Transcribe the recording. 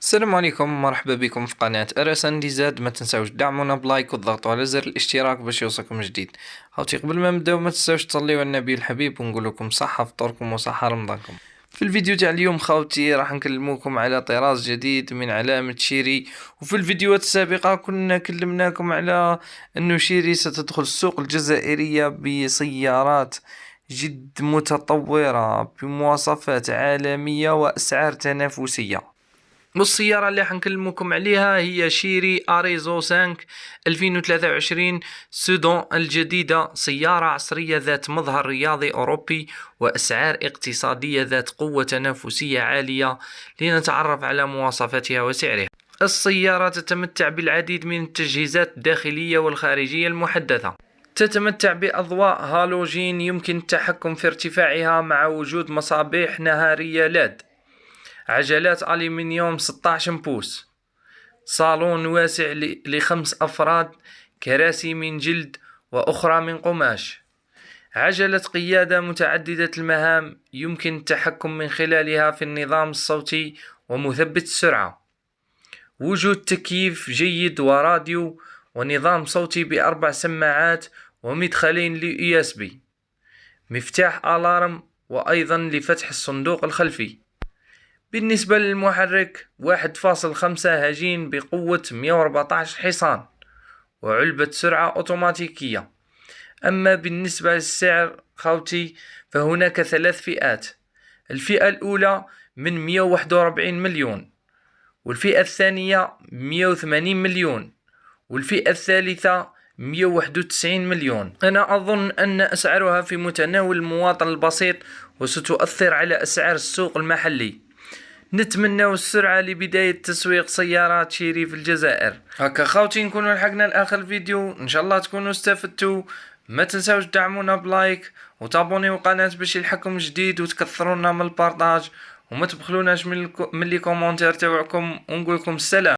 السلام عليكم، مرحبا بكم في قناة ارسن دي زاد. ما تنساوش دعمونا بلايك وتضغطوا على زر الاشتراك باش يوصلكم جديد. خوتي قبل ما نبداو ما تنساوش تصليو على النبي الحبيب ونقول لكم صحة فطوركم وصحة رمضانكم. في الفيديو تاع اليوم خوتي راح نكلموكم على طراز جديد من علامة شيري. وفي الفيديوهات السابقة كنا كلمناكم على انه شيري ستدخل السوق الجزائرية بسيارات جد متطورة بمواصفات عالمية واسعار تنافسية. والسيارة اللي حنكلمكم عليها هي شيري أريزو 5 2023 سودون الجديدة. سيارة عصرية ذات مظهر رياضي أوروبي وأسعار اقتصادية ذات قوة تنافسية عالية. لنتعرف على مواصفاتها وسعرها. السيارة تتمتع بالعديد من التجهيزات الداخلية والخارجية المحدثة. تتمتع بأضواء هالوجين يمكن التحكم في ارتفاعها مع وجود مصابيح نهارية لاد. عجلات ألمنيوم 16 بوص. صالون واسع ل5 أفراد. كراسي من جلد وأخرى من قماش. عجلة قيادة متعددة المهام يمكن التحكم من خلالها في النظام الصوتي ومثبت السرعة. وجود تكييف جيد وراديو ونظام صوتي ب4 سماعات ومدخلين USB. مفتاح ألارم وأيضا لفتح الصندوق الخلفي. بالنسبة للمحرك 1.5 هجين بقوة 114 حصان وعلبة سرعة أوتوماتيكية. أما بالنسبة للسعر خوتي فهناك 3 فئات. الفئة الأولى من 141 مليون، والفئة الثانية 180 مليون، والفئة الثالثة 191 مليون. أنا أظن أن أسعارها في متناول المواطن البسيط وستؤثر على أسعار السوق المحلي. نتمنى السرعة لبداية تسويق سيارات شيري في الجزائر. هكا خوتي نكونوا لحقنا لآخر الفيديو، إن شاء الله تكونوا استفدتوا. ما تنساوش دعمونا بلايك وتابونيو القناة باش يلحقكم جديد وتكثرونا من البارطاج وما تبخلوناش من لي كومونتير تاعكم ونقولكم السلام.